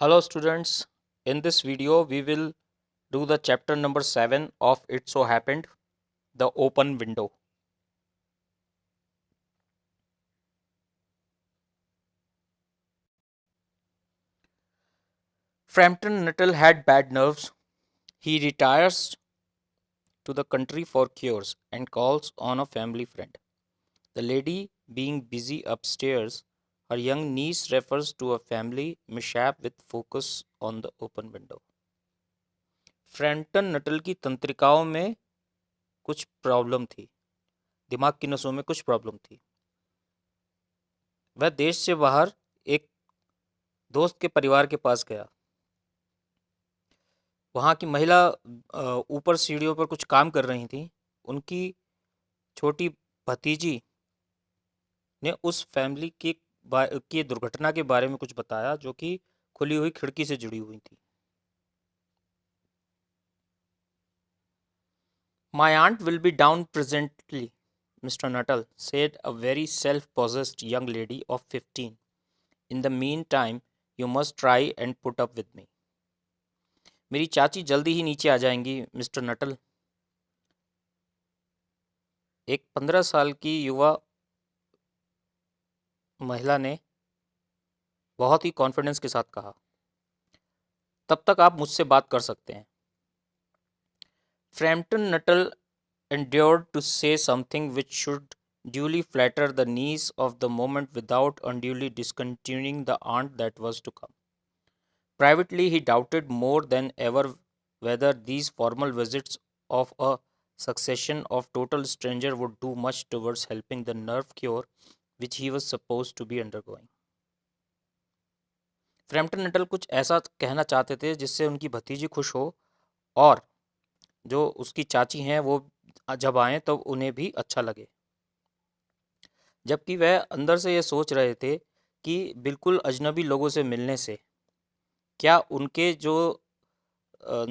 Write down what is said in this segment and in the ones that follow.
Hello students, in this video we will do the chapter number 7 of It So Happened, the Open Window. Frampton Nuttall had bad nerves. He retires to the country for cures and calls on a family friend. The lady, being busy upstairs, her young niece refers to a family mishap with focus on the open window. Frampton Nuttall की तंत्रिकाओं में कुछ problem थी, दिमाग की नसों में कुछ problem थी। वह देश से बाहर एक दोस्त के परिवार के पास गया। वहाँ की महिला ऊपर सीढ़ियों पर कुछ काम कर रही थी। उनकी छोटी भतीजी ने उस फैमिली की दुर्घटना के बारे में कुछ बताया, जो कि खुली हुई खिड़की से जुड़ी हुई थी। My aunt will be down presently, Mr. Nuttall said a very self-possessed young lady of 15. In the meantime, you must try and put up with me. मेरी चाची जल्दी ही नीचे आ जाएंगी, मिस्टर नटल, एक 15 साल की युवा महिला ने बहुत ही कॉन्फिडेंस के साथ कहा। तब तक आप मुझसे बात कर सकते हैं। Frampton Nuttall endured to say something which should duly flatter the niece of the moment without unduly discontinuing the aunt that was to come. Privately, he doubted more than ever whether these formal visits of a succession of total strangers would do much towards helping the nerve cure which he was supposed to be undergoing. Frampton Nuttall कुछ ऐसा कहना चाहते थे जिससे उनकी भतीजी खुश हो और जो उसकी चाची हैं वो जब आएँ तो उन्हें भी अच्छा लगे। जबकि वह अंदर से ये सोच रहे थे कि बिल्कुल अजनबी लोगों से मिलने से क्या उनके जो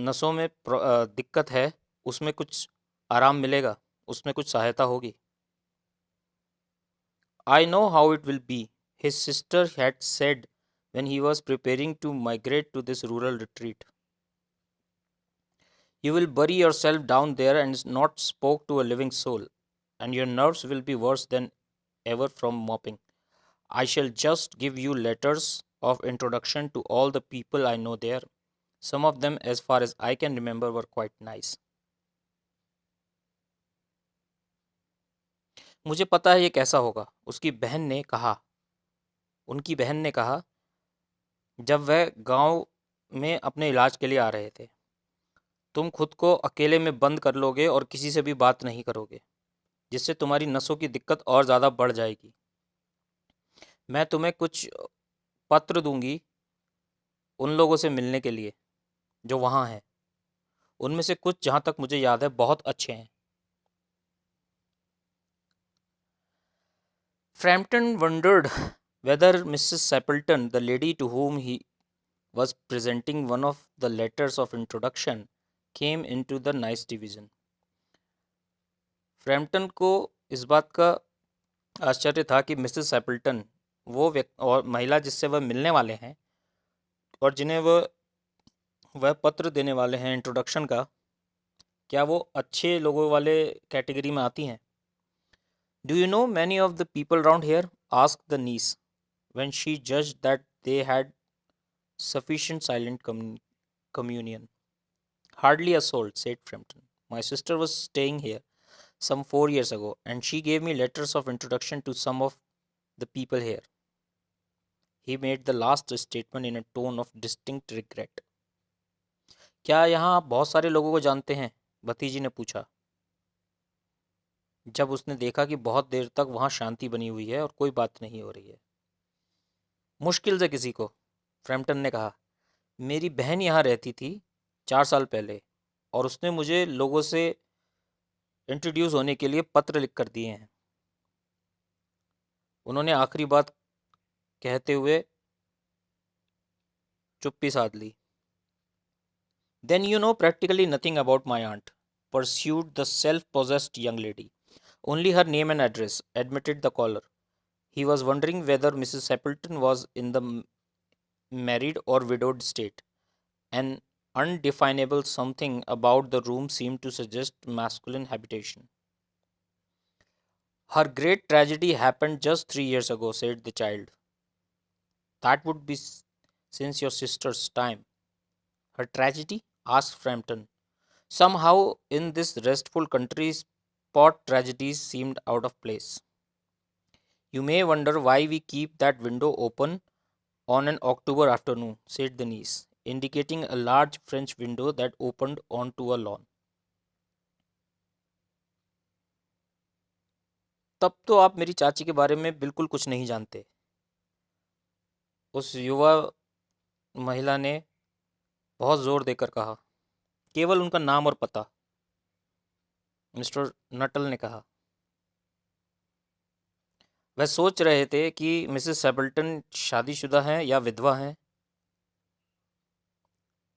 नसों में दिक्कत है उसमें कुछ आराम मिलेगा, उसमें कुछ सहायता होगी। I know how it will be, his sister had said when he was preparing to migrate to this rural retreat. You will bury yourself down there and not spoke to a living soul, and your nerves will be worse than ever from mopping. I shall just give you letters of introduction to all the people I know there. Some of them, as far as I can remember, were quite nice. मुझे पता है ये कैसा होगा, उसकी बहन ने कहा। उनकी बहन ने कहा जब वह गांव में अपने इलाज के लिए आ रहे थे। तुम खुद को अकेले में बंद कर लोगे और किसी से भी बात नहीं करोगे, जिससे तुम्हारी नसों की दिक्कत और ज़्यादा बढ़ जाएगी। मैं तुम्हें कुछ पत्र दूंगी उन लोगों से मिलने के लिए जो वहाँ हैं। उनमें से कुछ, जहाँ तक मुझे याद है, बहुत अच्छे हैं। Frampton wondered whether Mrs. Sapleton, the lady to whom he was presenting one of the letters of introduction, came into the nice division. Frampton को इस बात का आश्चर्य था कि मिसेस सैपल्टन, वो व्यक्ति और महिला जिससे वह मिलने वाले हैं और जिन्हें वह पत्र देने वाले हैं इंट्रोडक्शन का, क्या वो अच्छे लोगों वाले कैटेगरी में आती हैं। Do you know many of the people round here? asked the niece, when she judged that they had sufficient silent communion. Hardly a soul, said Frampton. My sister was staying here some 4 years ago, and she gave me letters of introduction to some of the people here. He made the last statement in a tone of distinct regret. क्या यहाँ आप बहुत सारे लोगों को जानते हैं? भतीजी ने पूछा, जब उसने देखा कि बहुत देर तक वहाँ शांति बनी हुई है और कोई बात नहीं हो रही है। मुश्किल से किसी को, फ्रैम्पटन ने कहा। मेरी बहन यहाँ रहती थी 4 साल पहले और उसने मुझे लोगों से इंट्रोड्यूस होने के लिए पत्र लिख कर दिए हैं। उन्होंने आखिरी बात कहते हुए चुप्पी साध ली। Then you know practically nothing about my aunt, pursued the self-possessed young lady. Only her name and address, admitted the caller. He was wondering whether Mrs. Appleton was in the married or widowed state. An undefinable something about the room seemed to suggest masculine habitation. Her great tragedy happened just 3 years ago, said the child. That would be since your sister's time. Her tragedy? Asked Frampton. Somehow, in this restful country, spot tragedies seemed out of place. You may wonder why we keep that window open on an October afternoon, said the niece, indicating a large French window that opened onto a lawn. तब तो आप मेरी चाची के बारे में बिल्कुल कुछ नहीं जानते, उस युवा महिला ने बहुत जोर देकर कहा। केवल उनका नाम और पता, मिस्टर नटल ने कहा। वह सोच रहे थे कि मिसेस सैपल्टन शादीशुदा हैं या विधवा हैं,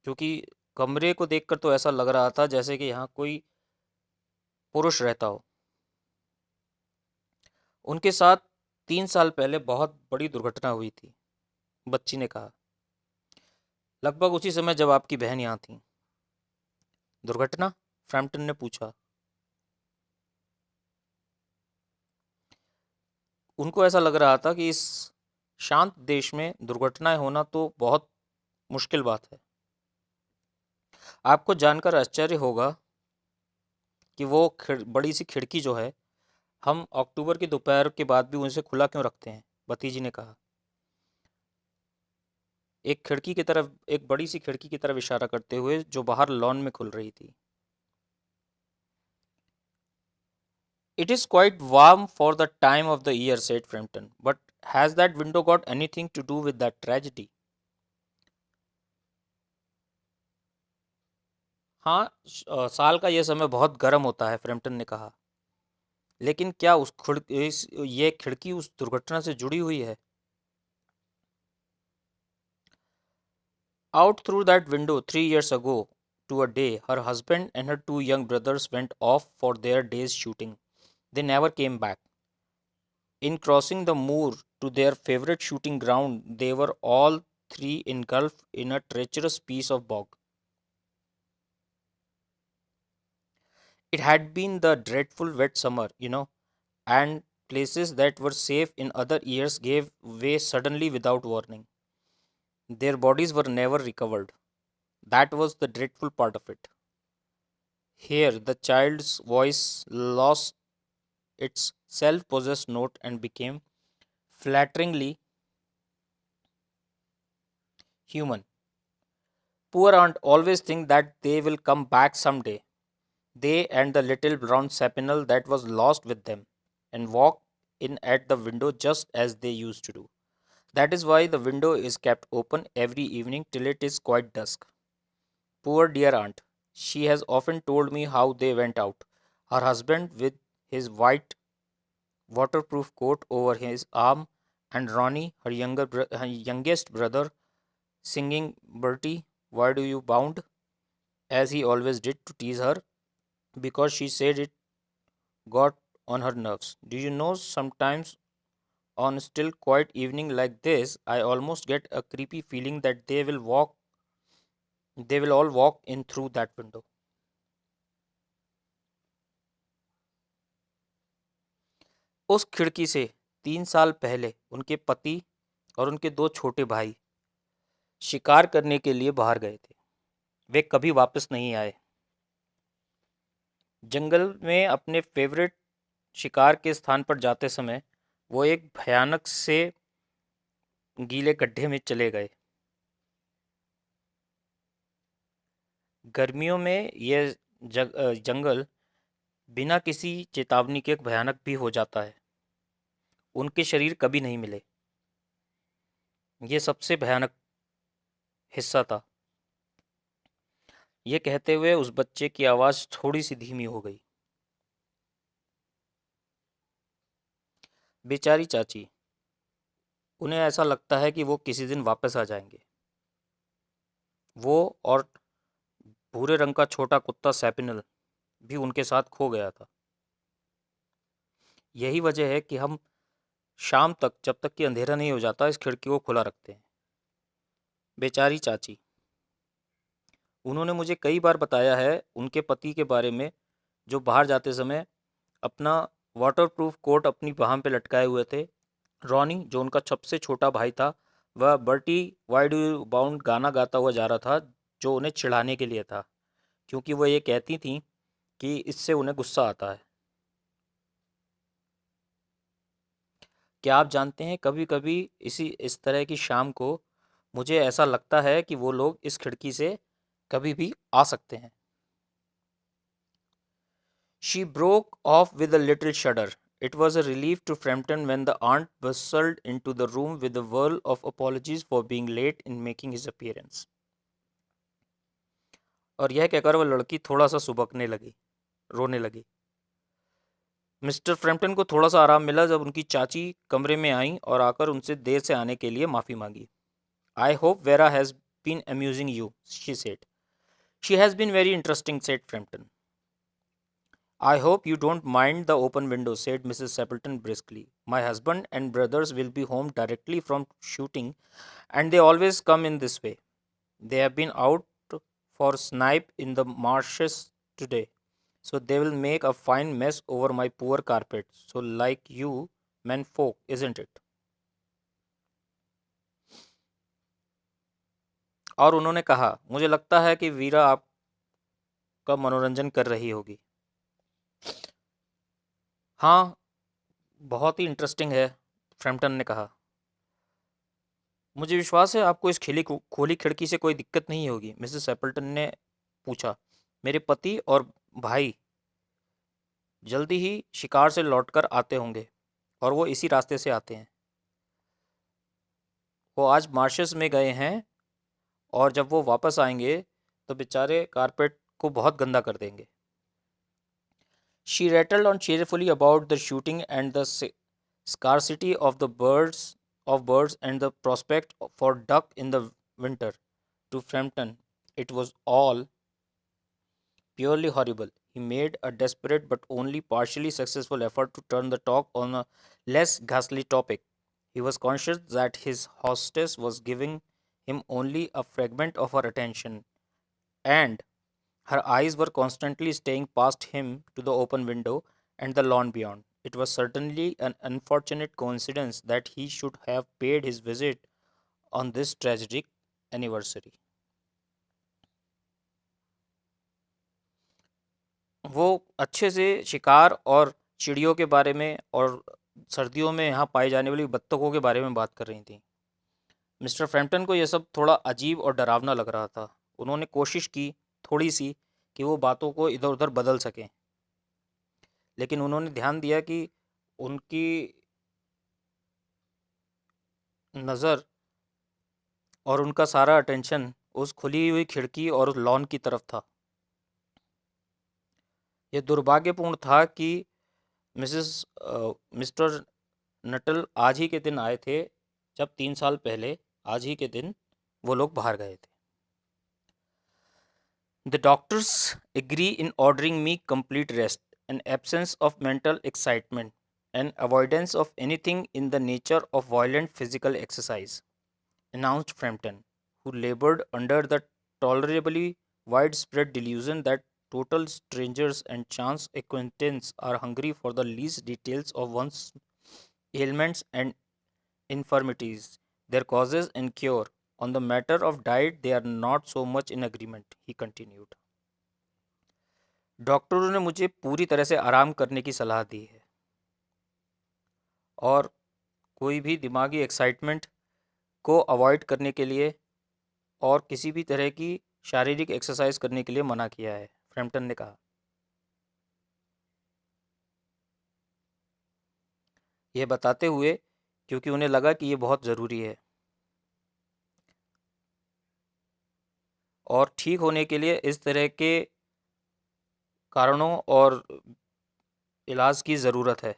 क्योंकि कमरे को देखकर तो ऐसा लग रहा था जैसे कि यहाँ कोई पुरुष रहता हो। उनके साथ 3 साल पहले बहुत बड़ी दुर्घटना हुई थी, बच्ची ने कहा। लगभग उसी समय जब आपकी बहन यहाँ थी। दुर्घटना? फ्रैम्पटन ने पूछा। उनको ऐसा लग रहा था कि इस शांत देश में दुर्घटनाएं होना तो बहुत मुश्किल बात है। आपको जानकर आश्चर्य होगा कि वो बड़ी सी खिड़की जो है, हम अक्टूबर की दोपहर के बाद भी उसे खुला क्यों रखते हैं, भतीजी ने कहा। एक बड़ी सी खिड़की की तरफ इशारा करते हुए जो बाहर लॉन में खुल रही थी। It is quite warm for the time of the year, said Frampton. But has that window got anything to do with that tragedy? हाँ, साल का यह समय बहुत गर्म होता है, फ्रैम्पटन ने कहा। लेकिन क्या ये खिड़की उस दुर्घटना से जुड़ी हुई है? Out through that window 3 years ago to a day, her husband and her 2 young brothers went off for their day's shooting. They never came back. In crossing the moor to their favorite shooting ground, they were all three engulfed in a treacherous piece of bog. It had been the dreadful wet summer, and places that were safe in other years gave way suddenly without warning. Their bodies were never recovered. That was the dreadful part of it. Here, the child's voice lost its self possessed note and became flatteringly human. Poor aunt always think that they will come back someday. They and the little brown sapinel that was lost with them, and walk in at the window just as they used to do. That is why the window is kept open every evening till it is quite dusk. Poor dear aunt. She has often told me how they went out. Her husband with his white waterproof coat over his arm, and Ronnie, her youngest brother, singing Bertie, why do you bound? As he always did to tease her, because she said it got on her nerves. Do you know, sometimes on a still quiet evening like this, I almost get a creepy feeling that they will all walk in through that window. उस खिड़की से 3 साल पहले उनके पति और उनके 2 छोटे भाई शिकार करने के लिए बाहर गए थे। वे कभी वापस नहीं आए। जंगल में अपने फेवरेट शिकार के स्थान पर जाते समय वो एक भयानक से गीले गड्ढे में चले गए। गर्मियों में यह जंगल बिना किसी चेतावनी के भयानक भी हो जाता है। उनके शरीर कभी नहीं मिले। ये सबसे भयानक हिस्सा था। ये कहते हुए उस बच्चे की आवाज़ थोड़ी सी धीमी हो गई। बेचारी चाची, उन्हें ऐसा लगता है कि वो किसी दिन वापस आ जाएंगे। वो और भूरे रंग का छोटा कुत्ता सैपिनल भी उनके साथ खो गया था। यही वजह है कि हम शाम तक, जब तक कि अंधेरा नहीं हो जाता, इस खिड़की को खुला रखते हैं। बेचारी चाची। उन्होंने मुझे कई बार बताया है उनके पति के बारे में, जो बाहर जाते समय अपना वाटरप्रूफ कोट अपनी बाह पे लटकाए हुए थे। रॉनी, जो उनका सबसे छोटा भाई था, वह Bertie why do you bound गाना गाता हुआ जा रहा था, जो उन्हें चिढ़ाने के लिए था, क्योंकि वह ये कहती थीं कि इससे उन्हें गुस्सा आता है। क्या आप जानते हैं, कभी कभी इस तरह की शाम को मुझे ऐसा लगता है कि वो लोग इस खिड़की से कभी भी आ सकते हैं। She broke off with a little shudder. It was a relief to Frampton when the aunt bustled into the room with a whirl of apologies for being late in making his appearance. और यह कहकर वह लड़की थोड़ा सा सुबकने लगी, रोने लगी। मिस्टर फ्रैम्पटन को थोड़ा सा आराम मिला जब उनकी चाची कमरे में आई और आकर उनसे देर से आने के लिए माफ़ी मांगी। I hope Vera has been amusing you, she said. She has been very interesting, said Frampton. I hope you don't mind the open window, said Mrs. Sappleton briskly. My husband and brothers will be home directly from shooting, and they always come in this way. They have been out for snipe in the marshes today, so they will make a fine mess over my poor carpet. So, like you, men folk, isn't it? और उन्होंने कहा, मुझे लगता है कि वीरा आपका मनोरंजन कर रही होगी। हाँ, बहुत ही इंटरेस्टिंग है, फ्रैम्पटन ने कहा। मुझे विश्वास है आपको इस खोली खिड़की से कोई दिक्कत नहीं होगी, मिसेस एप्पल्टन ने पूछा। मेरे पति और भाई जल्दी ही शिकार से लौटकर आते होंगे, और वो इसी रास्ते से आते हैं। वो आज मार्शस में गए हैं, और जब वो वापस आएंगे तो बेचारे कारपेट को बहुत गंदा कर देंगे। She rattled on cheerfully about the shooting and the scarcity of birds and the prospect for duck in the winter. To Frampton, it was all purely horrible. He made a desperate but only partially successful effort to turn the talk on a less ghastly topic. He was conscious that his hostess was giving him only a fragment of her attention, and her eyes were constantly staying past him to the open window and the lawn beyond. It was certainly an unfortunate coincidence that he should have paid his visit on this tragic anniversary. वो अच्छे से शिकार और चिड़ियों के बारे में और सर्दियों में यहाँ पाई जाने वाली बत्तखों के बारे में बात कर रही थी। मिस्टर फ्रैम्पटन को यह सब थोड़ा अजीब और डरावना लग रहा था। उन्होंने कोशिश की थोड़ी सी कि वो बातों को इधर उधर बदल सकें, लेकिन उन्होंने ध्यान दिया कि उनकी नज़र और उनका सारा अटेंशन उस खुली हुई खिड़की और लॉन की तरफ था। यह दुर्भाग्यपूर्ण था कि मिस्टर नटल आज ही के दिन आए थे, जब 3 साल पहले आज ही के दिन वो लोग बाहर गए थे। The doctors agree in ordering me complete rest, an absence of mental excitement, and avoidance of anything in the nature of violent physical exercise, announced Frampton, who labored under the tolerably widespread delusion that total strangers and chance acquaintances are hungry for the least details of one's ailments and infirmities, their causes and cure. On the matter of diet, they are not so much in agreement, he continued. डॉक्टरों ने मुझे पूरी तरह से आराम करने की सलाह दी है, और कोई भी दिमागी एक्साइटमेंट को अवॉइड करने के लिए और किसी भी तरह की शारीरिक एक्सरसाइज करने के लिए मना किया है, फ्रैम्पटन ने कहा। यह बताते हुए क्योंकि उन्हें लगा कि यह बहुत ज़रूरी है और ठीक होने के लिए इस तरह के कारणों और इलाज की ज़रूरत है।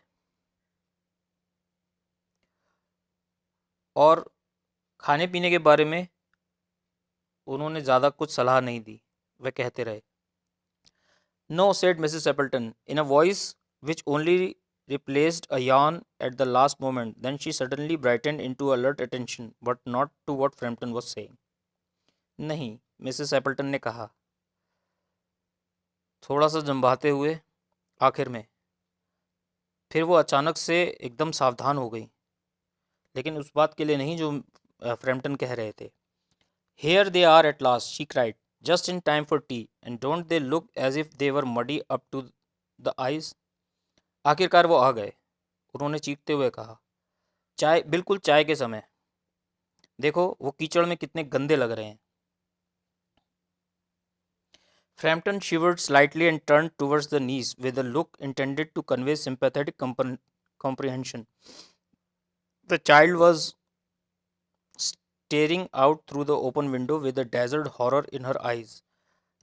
और खाने पीने के बारे में उन्होंने ज़्यादा कुछ सलाह नहीं दी, वे कहते रहे। No, said Mrs. Appleton, in a voice which only replaced a yawn at the last moment. Then she suddenly brightened into alert attention, but not to what Frampton was saying. नहीं, मिसेस एपल्टन ने कहा, थोड़ा सा जंभाते हुए। आखिर में फिर वो अचानक से एकदम सावधान हो गई, लेकिन उस बात के लिए नहीं जो फ्रैम्पटन कह रहे थे। Here they are at last, she cried, just in time for tea, and don't they look as if they were muddy up to the eyes. आखिरकार वो आ गए, उन्होंने चीखते हुए कहा। चाय, बिल्कुल चाय के समय। देखो वो कीचड़ में कितने गंदे लग रहे हैं। Frampton shivered slightly and turned towards the niece with a look intended to convey sympathetic comprehension. The child was staring out through the open window with a dazzled horror in her eyes.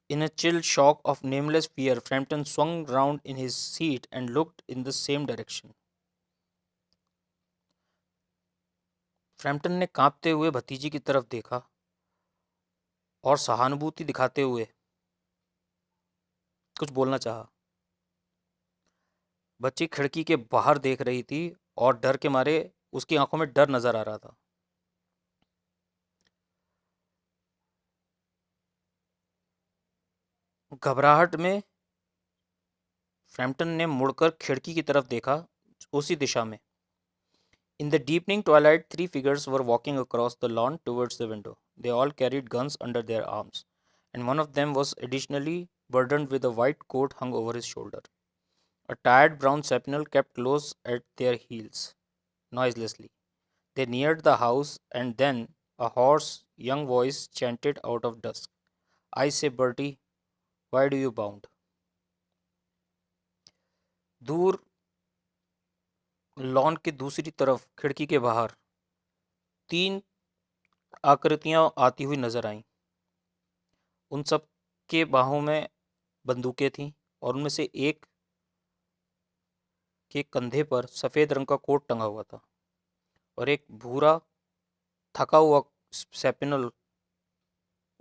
In a chill shock of nameless fear, Frampton swung round in his seat and looked in the same direction. Frampton ने कांपते हुए भतीजी की तरफ देखा और सहानुभूति दिखाते हुए कुछ बोलना चाहा। बच्ची खिड़की के बाहर देख रही थी और डर के मारे उसकी आंखों में डर नजर आ रहा था। घबराहट में फ्रैम्पटन ने मुड़कर खिड़की की तरफ देखा, उसी दिशा में। In the deepening twilight, three figures were walking across the lawn towards the window. They all carried guns under their arms, and one of them was additionally burdened with a white coat hung over his shoulder. A tired brown sentinel kept close at their heels, noiselessly. They neared the house, and then a hoarse young voice chanted out of dusk, I say, Bertie, why do you bound? दूर lawn के दूसरी तरफ खिड़की के बाहर तीन आकृतियां आती हुई नजर आईं। उन सब के बाहों में बंदूकें थीं और उनमें से एक के कंधे पर सफ़ेद रंग का कोट टंगा हुआ था और एक भूरा थका हुआ सेपिनल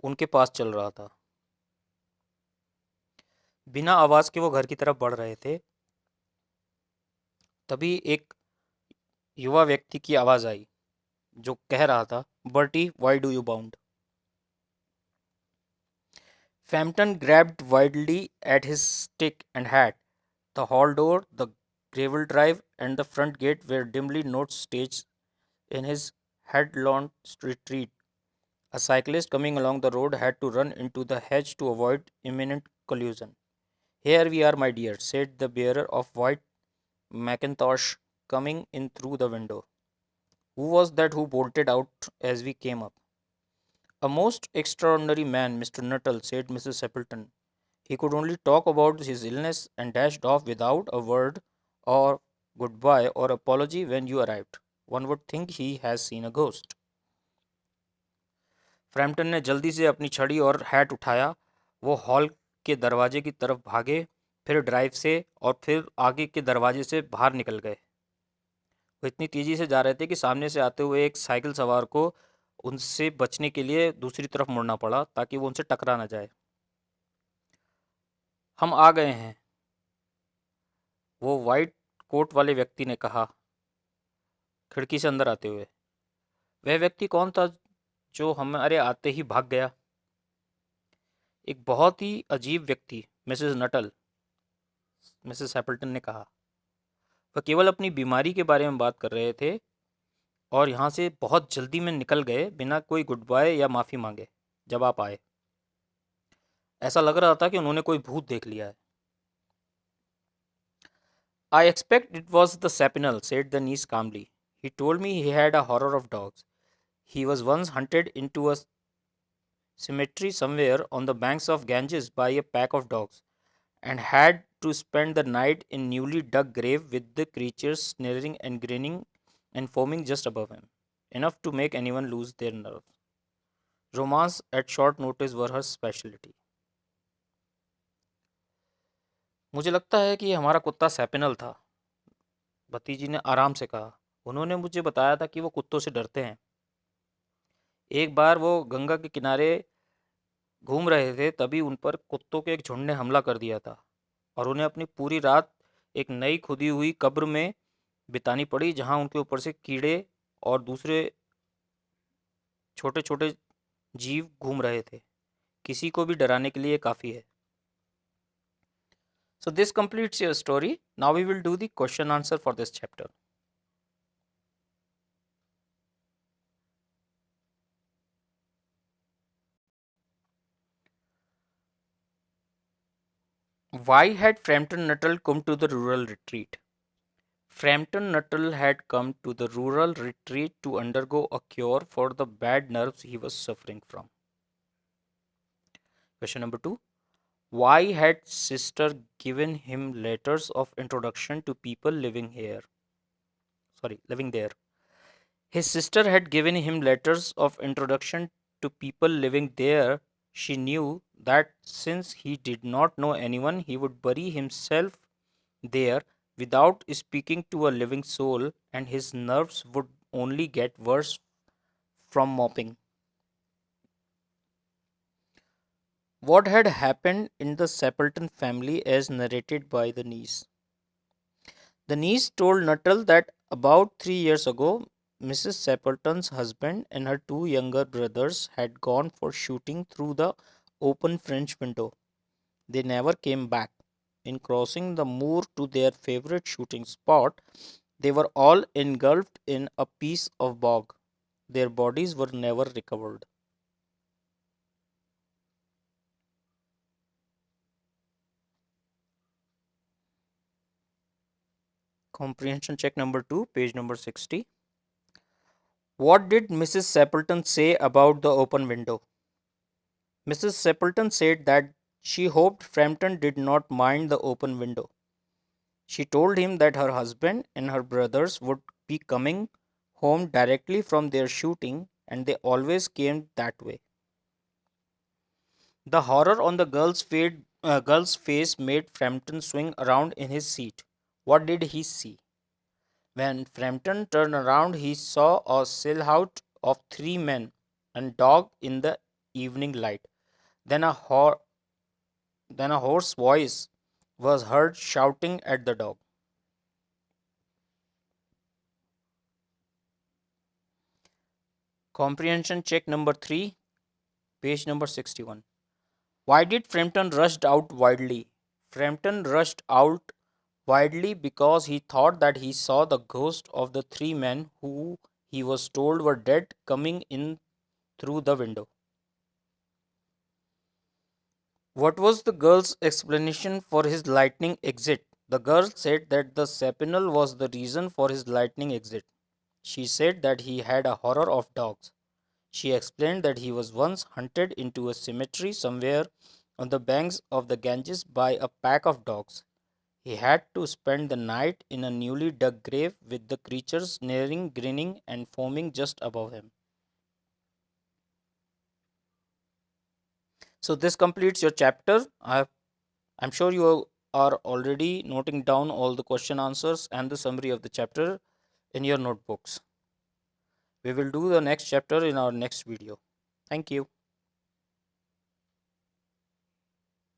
उनके पास चल रहा था। बिना आवाज के वो घर की तरफ बढ़ रहे थे। तभी एक युवा व्यक्ति की आवाज आई जो कह रहा था, Bertie, why do you bound? Frampton grabbed wildly at his stick and hat. The hall door, the gravel drive, and the front gate were dimly notes staged in his headlong retreat. A cyclist coming along the road had to run into the hedge to avoid imminent collision. Here we are, my dear, said the bearer of white mackintosh, coming in through the window. Who was that who bolted out as we came up? A most extraordinary man, Mr. Nuttall, said Mrs. Appleton. He could only talk about his illness and dashed off without a word or goodbye or apology when you arrived. One would think he has seen a ghost. Frampton ने जल्दी से अपनी छड़ी और hat उठाया। वो hall के दरवाजे की तरफ भागे, फिर ड्राइव से और फिर आगे के दरवाजे से बाहर निकल गए। वो इतनी तेजी से जा रहे थे कि सामने से आते हुए एक साइकिल सवार को उनसे बचने के लिए दूसरी तरफ मुड़ना पड़ा ताकि वो उनसे टकरा ना जाए। हम आ गए हैं, वो वाइट कोट वाले व्यक्ति ने कहा, खिड़की से अंदर आते हुए। वह व्यक्ति कौन था जो हमारे आते ही भाग गया? एक बहुत ही अजीब व्यक्ति, मिसेस नटल, मिसेस हैपल्टन ने कहा। वह केवल अपनी बीमारी के बारे में बात कर रहे थे और यहाँ से बहुत जल्दी में निकल गए बिना कोई गुड बाय या माफ़ी मांगे जब आप आए। ऐसा लग रहा था कि उन्होंने कोई भूत देख लिया है। I expect it was the Sapinal, said the niece calmly. He told me he had a horror of dogs. He was once hunted into a cemetery somewhere on the banks of Ganges by a pack of dogs, and had to spend the night in newly dug grave with the creatures sneering and grinning and foaming just above him, enough to make anyone lose their nerve. Romance at short notice were her specialty. मुझे लगता है कि हमारा कुत्ता सैपिनल था, भतीजी ने आराम से कहा। उन्होंने मुझे बताया था कि वो कुत्तों से डरते हैं। एक बार वो गंगा के किनारे घूम रहे थे, तभी उन पर कुत्तों के एक झुंड ने हमला कर दिया था और उन्हें अपनी पूरी रात एक नई खुदी हुई कब्र में बितानी पड़ी, जहां उनके ऊपर से कीड़े और दूसरे छोटे छोटे जीव घूम रहे थे, किसी को भी डराने के लिए काफ़ी है। So this completes your story. Now we will do the question answer for this chapter. Why had Frampton Nuttall come to the rural retreat? Frampton Nuttall had come to the rural retreat to undergo a cure for the bad nerves he was suffering from. Question number 2. Why had sister given him letters of introduction to people living here? Living there. His sister had given him letters of introduction to people living there. She knew that since he did not know anyone, he would bury himself there without speaking to a living soul, and his nerves would only get worse from moping. What had happened in the Sapleton family as narrated by the niece? The niece told Nuttall that about 3 years ago, Mrs. Sapleton's husband and her two younger brothers had gone for shooting through the open French window. They never came back. In crossing the moor to their favorite shooting spot, they were all engulfed in a piece of bog. Their bodies were never recovered. Comprehension check number 2, page number 60. What did Mrs. Sapleton say about the open window? Mrs. Sapleton said that she hoped Frampton did not mind the open window. She told him that her husband and her brothers would be coming home directly from their shooting, and they always came that way. The horror on the girl's face made Frampton swing around in his seat. What did he see? When Frampton turned around, he saw a silhouette of three men and dog in the evening light. Then a hoarse voice was heard shouting at the dog. Comprehension check number 3, page number 61. Why did Frampton rushed out wildly? Frampton rushed out wildly because he thought that he saw the ghost of the three men who he was told were dead coming in through the window. What was the girl's explanation for his lightning exit? The girl said that the sapinal was the reason for his lightning exit. She said that he had a horror of dogs. She explained that he was once hunted into a cemetery somewhere on the banks of the Ganges by a pack of dogs. He had to spend the night in a newly dug grave with the creatures sneering, grinning, and foaming just above him. So, this completes your chapter. I'm sure you are already noting down all the question answers and the summary of the chapter in your notebooks. We will do the next chapter in our next video. Thank you.